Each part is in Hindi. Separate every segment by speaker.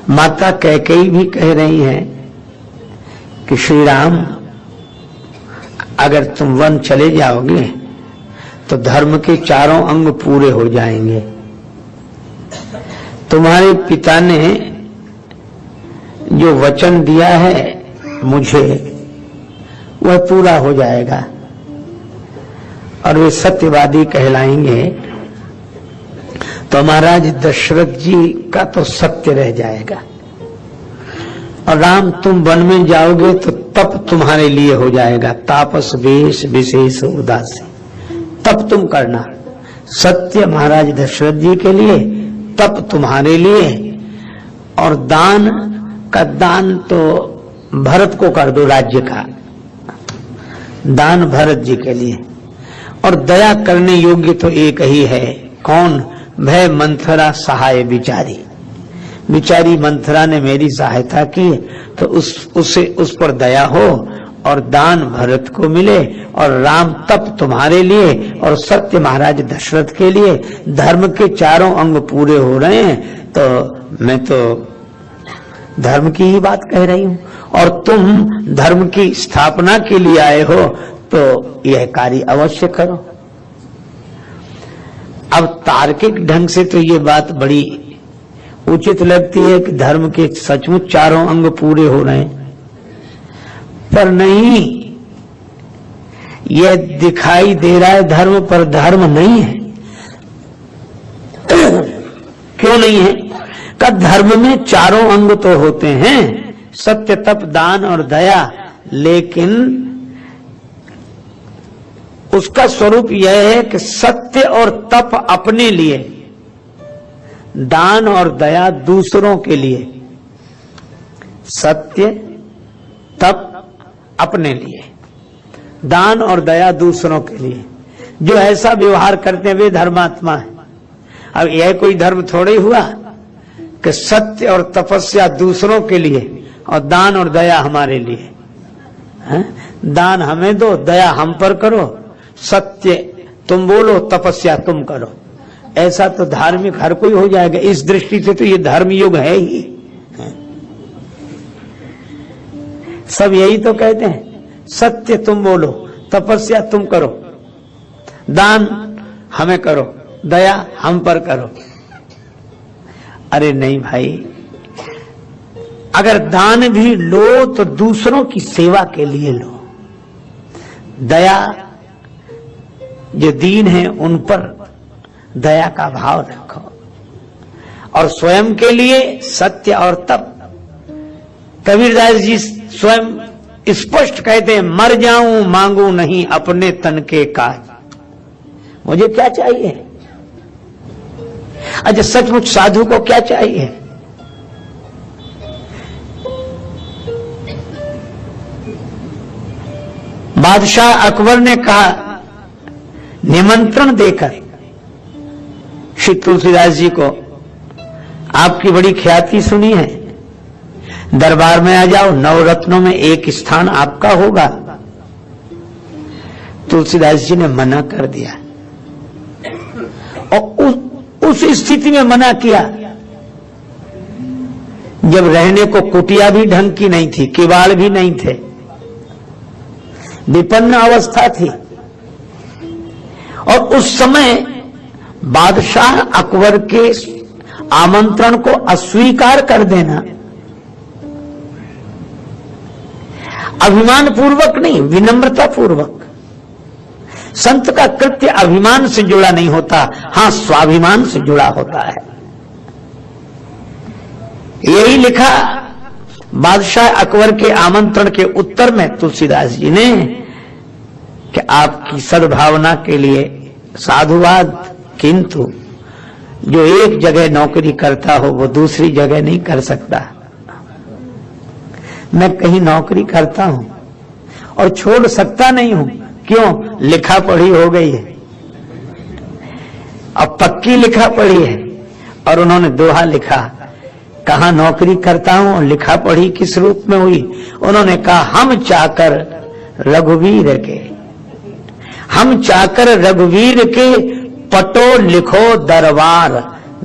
Speaker 1: माता कैकेयी भी कह रही हैं कि श्री राम, अगर तुम वन चले जाओगे तो धर्म के चारों अंग पूरे हो जाएंगे। तुम्हारे पिता ने जो वचन दिया है मुझे, वह पूरा हो जाएगा और वे सत्यवादी कहलाएंगे। तो महाराज दशरथ जी का तो सत्य रह जाएगा। और राम, तुम वन में जाओगे तो तप तुम्हारे लिए हो जाएगा, तापस वेश विशेष उदासी, तप तुम करना। सत्य महाराज दशरथ जी के लिए, तप तुम्हारे लिए। और दान का दान तो भरत को कर दो, राज्य का दान भरत जी के लिए। और दया करने योग्य तो एक ही है, कौन? भय मंथरा सहाय बिचारी। बिचारी मंथरा ने मेरी सहायता की तो उस पर दया हो और दान भरत को मिले। और राम तप तुम्हारे लिए और सत्य महाराज दशरथ के लिए। धर्म के चारों अंग पूरे हो रहे हैं। तो मैं तो धर्म की ही बात कह रही हूं और तुम धर्म की स्थापना के लिए आए हो, तो यह कार्य अवश्य करो। अब तार्किक ढंग से तो ये बात बड़ी उचित लगती है कि धर्म के सचमुच चारों अंग पूरे हो रहे हैं, पर नहीं, यह दिखाई दे रहा है धर्म, पर धर्म नहीं है। क्यों नहीं है? का धर्म में चारों अंग तो होते हैं, सत्य तप दान और दया, लेकिन उसका स्वरूप यह है कि सत्य और तप अपने लिए, दान और दया दूसरों के लिए। सत्य तप अपने लिए, दान और दया दूसरों के लिए। जो ऐसा व्यवहार करते हैं वे धर्मात्मा है। अब यह कोई धर्म थोड़े हुआ कि सत्य और तपस्या दूसरों के लिए और दान और दया हमारे लिए। दान हमें दो, दया हम पर करो, सत्य तुम बोलो, तपस्या तुम करो। ऐसा तो धार्मिक हर कोई हो जाएगा। इस दृष्टि से तो ये धर्म युग है ही। सब यही तो कहते हैं, सत्य तुम बोलो, तपस्या तुम करो, दान हमें करो, दया हम पर करो। अरे नहीं भाई, अगर दान भी लो तो दूसरों की सेवा के लिए लो। दया, जो दीन है उन पर दया का भाव रखो। और स्वयं के लिए सत्य और तप। कबीरदास जी स्वयं स्पष्ट कहते हैं, मर जाऊं मांगू नहीं अपने तन के काज। मुझे क्या चाहिए? अच्छा, सचमुच साधु को क्या चाहिए? बादशाह अकबर ने कहा निमंत्रण देकर श्री तुलसीदास जी को, आपकी बड़ी ख्याति सुनी है, दरबार में आ जाओ, नवरत्नों में एक स्थान आपका होगा। तुलसीदास जी ने मना कर दिया और उस स्थिति में मना किया जब रहने को कुटिया भी ढंग की नहीं थी, किवाड़ भी नहीं थे, विपन्न अवस्था थी। और उस समय बादशाह अकबर के आमंत्रण को अस्वीकार कर देना अभिमान पूर्वक नहीं, विनम्रता पूर्वक। संत का कृत्य अभिमान से जुड़ा नहीं होता, हां स्वाभिमान से जुड़ा होता है। यही लिखा बादशाह अकबर के आमंत्रण के उत्तर में तुलसीदास जी ने कि आपकी सद्भावना के लिए साधुवाद, किंतु जो एक जगह नौकरी करता हो वो दूसरी जगह नहीं कर सकता। मैं कहीं नौकरी करता हूं और छोड़ सकता नहीं हूं। क्यों? लिखा पढ़ी हो गई है, अब पक्की लिखा पढ़ी है। और उन्होंने दोहा लिखा, कहां नौकरी करता हूं और लिखा पढ़ी किस रूप में हुई? उन्होंने कहा, हम चाकर रघुवीर के, हम चाकर रघुवीर के पटो लिखो दरबार।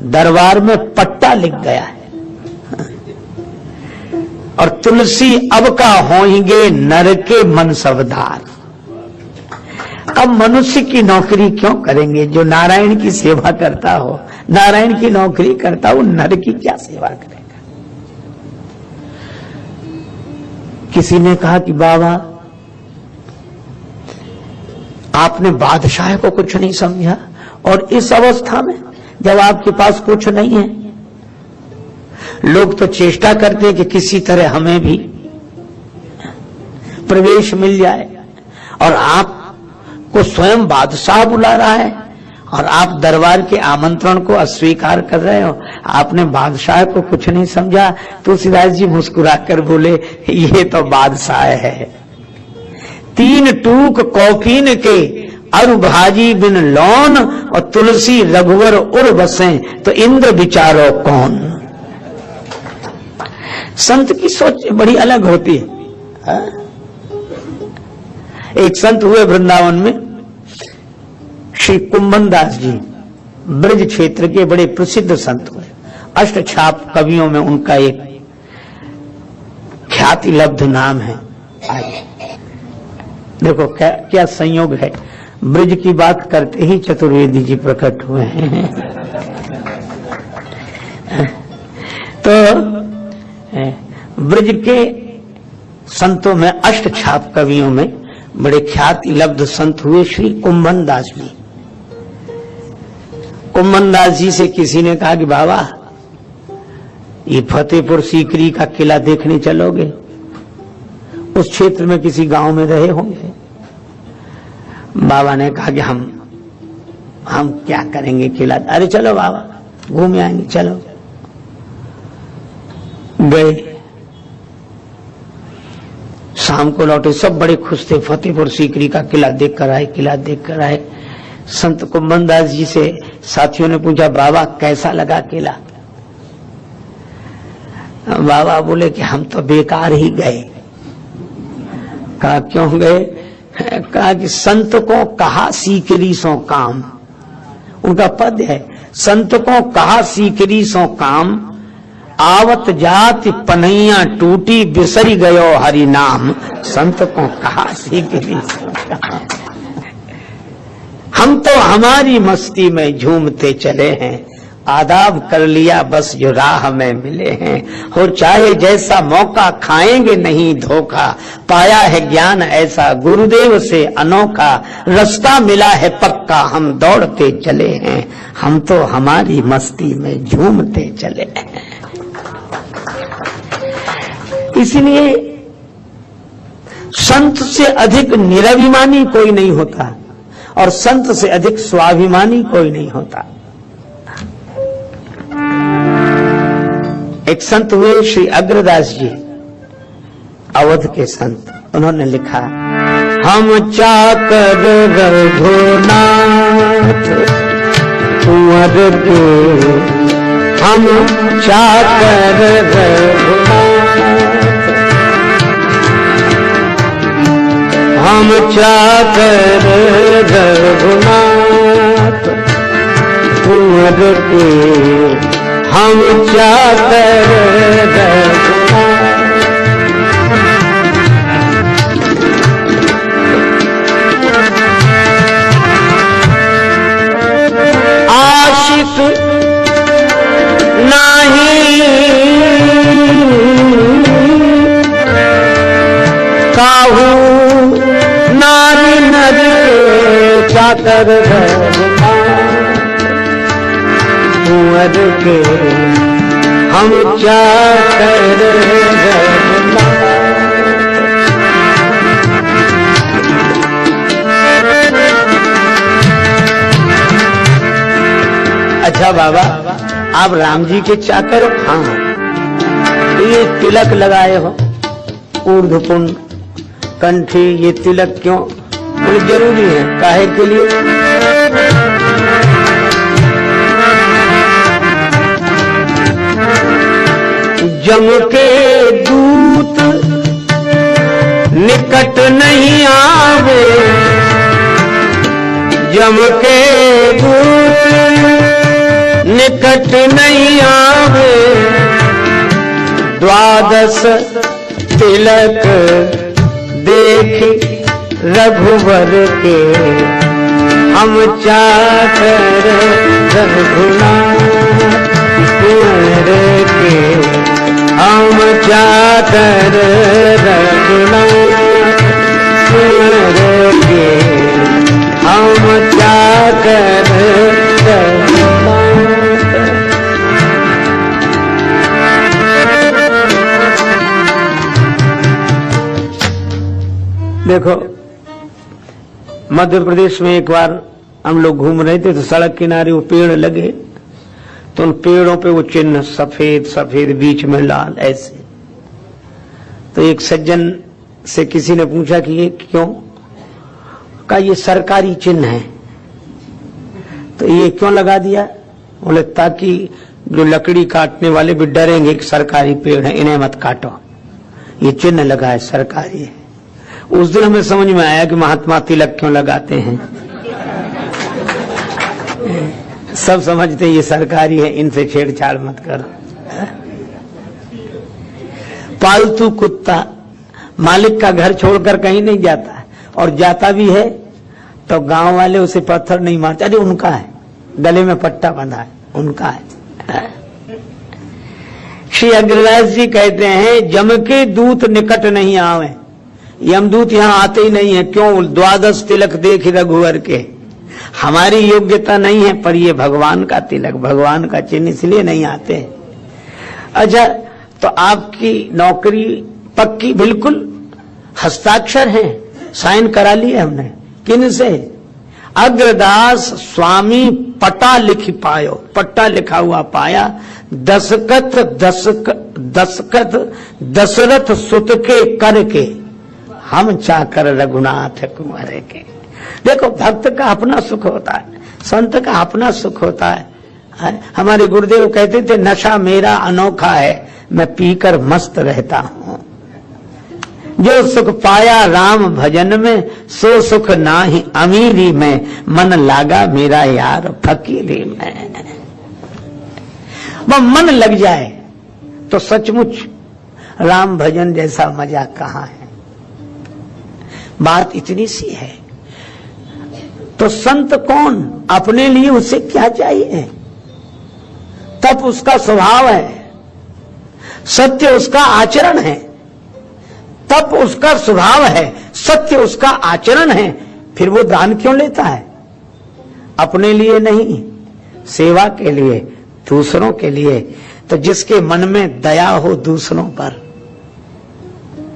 Speaker 1: दरबार में पट्टा लिख गया है। और तुलसी अब का होंगे नर के मनसबदार। अब मनुष्य की नौकरी क्यों करेंगे? जो नारायण की सेवा करता हो, नारायण की नौकरी करता हो, नर की क्या सेवा करेगा? किसी ने कहा कि बाबा आपने बादशाह को कुछ नहीं समझा, और इस अवस्था में जब आपके पास कुछ नहीं है, लोग तो चेष्टा करते हैं कि किसी तरह हमें भी प्रवेश मिल जाए, और आपको स्वयं बादशाह बुला रहा है और आप दरबार के आमंत्रण को अस्वीकार कर रहे हो। आपने बादशाह को कुछ नहीं समझा। तुलसीदास जी मुस्कुराकर बोले, ये तो बादशाह है। तीन टूक कौकीन के अरु भाजी बिन लौन, और तुलसी रघुवर उर बसे, तो इंद्र विचारो कौन। संत की सोच बड़ी अलग होती है। एक संत हुए वृंदावन में, श्री कुंभन दास जी, ब्रज क्षेत्र के बड़े प्रसिद्ध संत हुए। अष्टछाप कवियों में उनका एक ख्याति लब्ध नाम है। देखो क्या संयोग है, ब्रज की बात करते ही चतुर्वेदी जी प्रकट हुए हैं। तो ब्रज के संतों में, अष्टछाप कवियों में बड़े ख्याति लब्ध संत हुए श्री कुंभन दास जी। कुंभन दास जी से किसी ने कहा कि बाबा ये फतेहपुर सीकरी का किला देखने चलोगे? उस क्षेत्र में किसी गांव में रहे होंगे। बाबा ने कहा कि हम क्या करेंगे किला? अरे चलो बाबा घूम आएंगे, चलो। गए, शाम को लौटे, सब बड़े खुश थे। फतेहपुर सीकरी का किला देख कर आए, किला देख कर आए। संत कुंभन दास जी से साथियों ने पूछा, बाबा कैसा लगा किला? बाबा बोले कि हम तो बेकार ही गए। कहा क्यों गए? कहा कि संत को कहा सीकरी सो काम। उनका पद है, संत को कहा सीकरी सो काम, आवत जाति पनैया टूटी, बिसरी गयो हरि नाम। संत को कहा सीकरी सो काम। हम तो हमारी मस्ती में झूमते चले हैं, आदाब कर लिया बस जो राह में मिले हैं। हो चाहे जैसा मौका खाएंगे नहीं धोखा, पाया है ज्ञान ऐसा गुरुदेव से अनोखा। रास्ता मिला है पक्का हम दौड़ते चले हैं, हम तो हमारी मस्ती में झूमते चले हैं। इसलिए संत से अधिक निराभिमानी कोई नहीं होता, और संत से अधिक स्वाभिमानी कोई नहीं होता। एक संत हुए श्री अग्रदास जी, अवध के संत। उन्होंने लिखा, हम चाकर रघुनाथ कुंवर के, हम चाकर रघुनाथ, हम चाकर रघुनाथ कुंवर के, हम चाकर रघुनाथ। आशिक नहीं काहू नारी नर के, चाकर कुंवर के, हम चाकर रघुनाथ। अच्छा बाबा आप राम जी के चाकर हो? हाँ। ये तिलक लगाए हो, ऊर्ध्वपुंड, कंठी, ये तिलक क्यों? बोले जरूरी है। काहे के लिए? जम के दूत निकट नहीं आवे, जम के दूत निकट नहीं आवे, द्वादश तिलक देख रघुवर के, हम चाकर रघुनाथ के, हम चाकर रघुनाथ के, हम चाकर रघुनाथ। देखो, मध्य प्रदेश में एक बार हम लोग घूम रहे थे तो सड़क किनारे वो पेड़ लगे, तो उन पेड़ों पे वो चिन्ह सफेद सफेद बीच में लाल ऐसे। तो एक सज्जन से किसी ने पूछा कि ये क्यों? कहा ये सरकारी चिन्ह है। तो ये क्यों लगा दिया? बोले ताकि जो लकड़ी काटने वाले भी डरेंगे कि सरकारी पेड़ है, इन्हें मत काटो, ये चिन्ह लगा है, सरकारी है। उस दिन हमें समझ में आया कि महात्मा तिलक क्यों लगाते हैं। सब समझते ये सरकारी है, इनसे छेड़छाड़ मत करो। पालतू कुत्ता मालिक का घर छोड़कर कहीं नहीं जाता, और जाता भी है तो गांव वाले उसे पत्थर नहीं मारते, अरे उनका है, गले में पट्टा बंधा है, उनका है। श्री अग्रवाल जी कहते हैं जम के दूत निकट नहीं आवे, यमदूत यहाँ आते ही नहीं है। क्यों? द्वादश तिलक देख रघुवर के, हमारी योग्यता नहीं है, पर ये भगवान का तिलक, भगवान का चिन्ह, इसलिए नहीं आते। अच्छा, तो आपकी नौकरी पक्की? बिल्कुल, हस्ताक्षर है, साइन करा लिए हमने। किन से? अग्रदास स्वामी पटा लिख पायो, पट्टा लिखा हुआ पाया, दशकत दशरथ सुत के करके, हम चाकर रघुनाथ कुंवर के। देखो, भक्त का अपना सुख होता है, संत का अपना सुख होता है। हमारे गुरुदेव कहते थे नशा मेरा अनोखा है, मैं पीकर मस्त रहता हूं। जो सुख पाया राम भजन में, सो सुख नाही अमीरी में, मन लागा मेरा यार फकीरी में। वह मन लग जाए तो सचमुच राम भजन जैसा मजा कहां है। बात इतनी सी है। तो संत कौन? अपने लिए उसे क्या चाहिए? तप उसका स्वभाव है, सत्य उसका आचरण है। तप उसका स्वभाव है, सत्य उसका आचरण है। फिर वो दान क्यों लेता है? अपने लिए नहीं, सेवा के लिए, दूसरों के लिए। तो जिसके मन में दया हो दूसरों पर,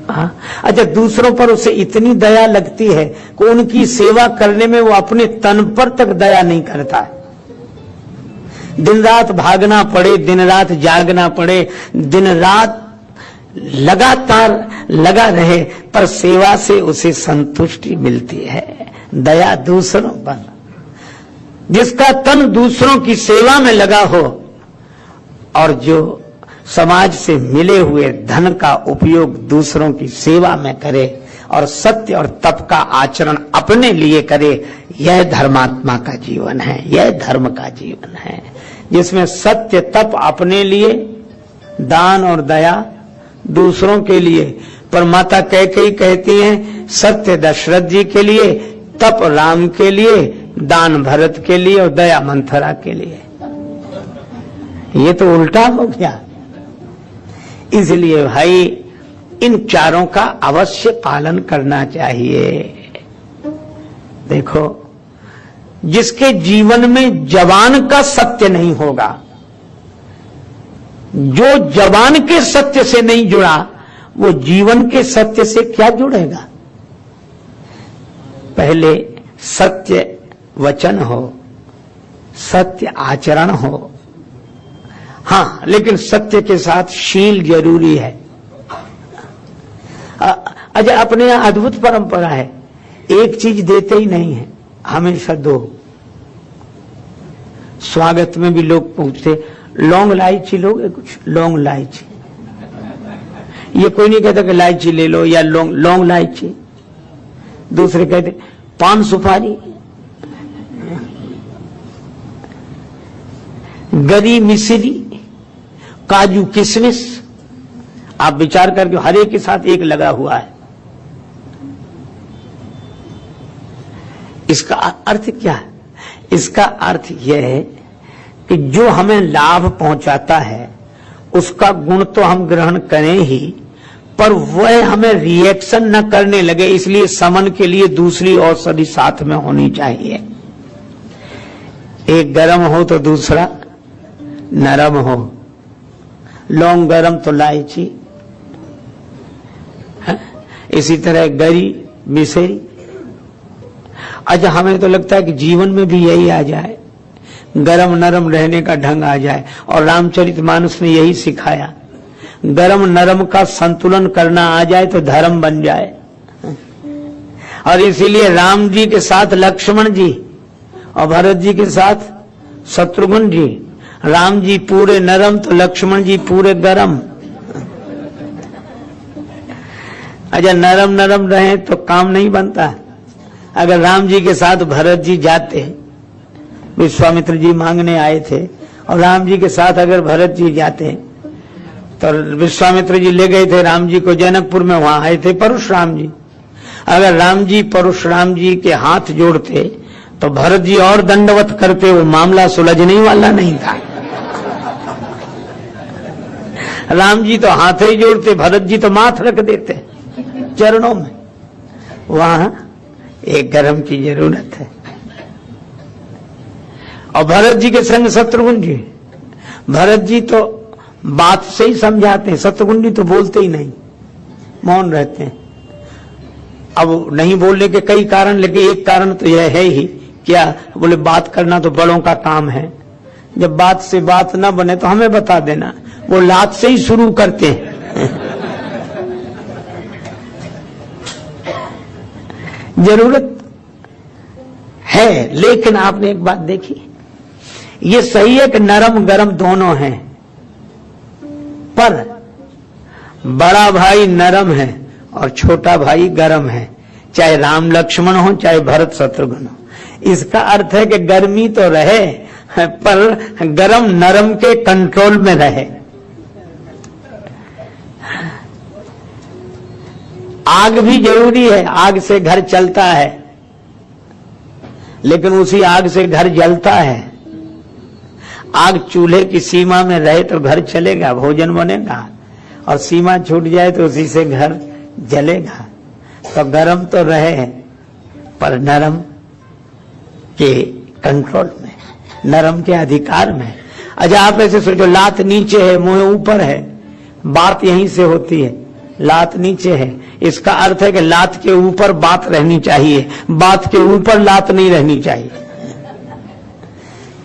Speaker 1: अच्छा, दूसरों पर उसे इतनी दया लगती है कि उनकी सेवा करने में वो अपने तन पर तक दया नहीं करता है। दिन रात भागना पड़े, दिन रात जागना पड़े, दिन रात लगातार लगा रहे, पर सेवा से उसे संतुष्टि मिलती है। दया दूसरों पर, जिसका तन दूसरों की सेवा में लगा हो और जो समाज से मिले हुए धन का उपयोग दूसरों की सेवा में करे और सत्य और तप का आचरण अपने लिए करे, यह धर्मात्मा का जीवन है, यह धर्म का जीवन है, जिसमें सत्य तप अपने लिए, दान और दया दूसरों के लिए। पर माता कैकेयी कहती हैं सत्य दशरथ जी के लिए, तप राम के लिए, दान भरत के लिए और दया मंथरा के लिए। ये तो उल्टा हो गया। इसलिए भाई इन चारों का अवश्य पालन करना चाहिए। देखो, जिसके जीवन में जबान का सत्य नहीं होगा, जो जबान के सत्य से नहीं जुड़ा, वो जीवन के सत्य से क्या जुड़ेगा? पहले सत्य वचन हो, सत्य आचरण हो। हाँ, लेकिन सत्य के साथ शील जरूरी है। अच्छा, अपने यहां अद्भुत परंपरा है, एक चीज देते ही नहीं है, हमेशा दो। स्वागत में भी लोग पूछते लौंग इलायची लोगे? कुछ लौंग इलायची, ये कोई नहीं कहता कि इलायची ले लो या लौंग इलायची। दूसरे कहते पान सुपारी, गरी मिश्री, काजू किशमिश, आप विचार करके हर एक के साथ एक लगा हुआ है। इसका अर्थ क्या है? इसका अर्थ यह है कि जो हमें लाभ पहुंचाता है उसका गुण तो हम ग्रहण करें ही, पर वह हमें रिएक्शन न करने लगे, इसलिए समन के लिए दूसरी औषधि साथ में होनी चाहिए। एक गर्म हो तो दूसरा नरम हो। लौंग गर्म तो इलायची, इसी तरह गरी मिश्री। अच्छा, हमें तो लगता है कि जीवन में भी यही आ जाए, गरम नरम रहने का ढंग आ जाए, और रामचरितमानस ने यही सिखाया, गरम नरम का संतुलन करना आ जाए तो धर्म बन जाए। और इसीलिए राम जी के साथ लक्ष्मण जी और भरत जी के साथ शत्रुघ्न जी, राम जी पूरे नरम तो लक्ष्मण जी पूरे गरम। अच्छा, नरम नरम रहे तो काम नहीं बनता। अगर राम जी के साथ भरत जी जाते, विश्वामित्र जी मांगने आए थे, और राम जी के साथ अगर भरत जी जाते तो विश्वामित्र जी ले गए थे राम जी को जनकपुर में, वहां आए थे परशुराम जी। अगर राम जी परशुराम जी के हाथ जोड़ते तो भरत जी और दंडवत करते, वो मामला सुलझने वाला नहीं था। राम जी तो हाथ ही जोड़ते, भरत जी तो माथ रख देते चरणों में। वहां एक गरम की जरूरत है। और भरत जी के संग शत्रुघ्न जी, भरत जी तो बात से ही समझाते हैं, शत्रुघ्न जी तो बोलते ही नहीं, मौन रहते हैं। अब नहीं बोलने के कई कारण, लेकिन एक कारण तो यह है ही, क्या बोले, बात करना तो बड़ों का काम है, जब बात से बात ना बने तो हमें बता देना। वो लात से ही शुरू करते हैं। जरूरत है, लेकिन आपने एक बात देखी, ये सही है कि नरम गरम दोनों हैं, पर बड़ा भाई नरम है और छोटा भाई गरम है, चाहे राम लक्ष्मण हो चाहे भरत शत्रुघ्न हो। इसका अर्थ है कि गर्मी तो रहे, पर गरम नरम के कंट्रोल में रहे। आग भी जरूरी है, आग से घर चलता है, लेकिन उसी आग से घर जलता है। आग चूल्हे की सीमा में रहे तो घर चलेगा, भोजन बनेगा, और सीमा छूट जाए तो उसी से घर जलेगा। तो गरम तो रहे, पर नरम के कंट्रोल में, नरम के अधिकार में। अच्छा, आप ऐसे सोचो, लात नीचे है मुंह ऊपर है, बात यहीं से होती है। लात नीचे है, इसका अर्थ है कि लात के ऊपर बात रहनी चाहिए, बात के ऊपर लात नहीं रहनी चाहिए।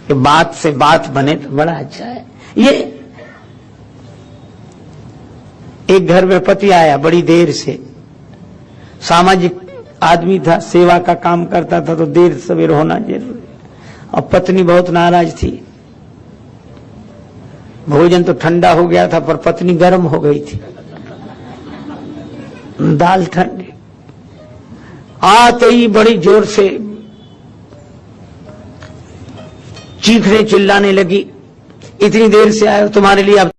Speaker 1: कि बात से बात बने तो बड़ा अच्छा है। ये एक घर में पति आया बड़ी देर से, सामाजिक आदमी था, सेवा का काम करता था, तो देर सवेर होना जरूरी। और पत्नी बहुत नाराज थी, भोजन तो ठंडा हो गया था पर पत्नी गर्म हो गई थी, दाल ठंडी। आते ही बड़ी जोर से चीखने चिल्लाने लगी, इतनी देर से आए तुम्हारे लिए अब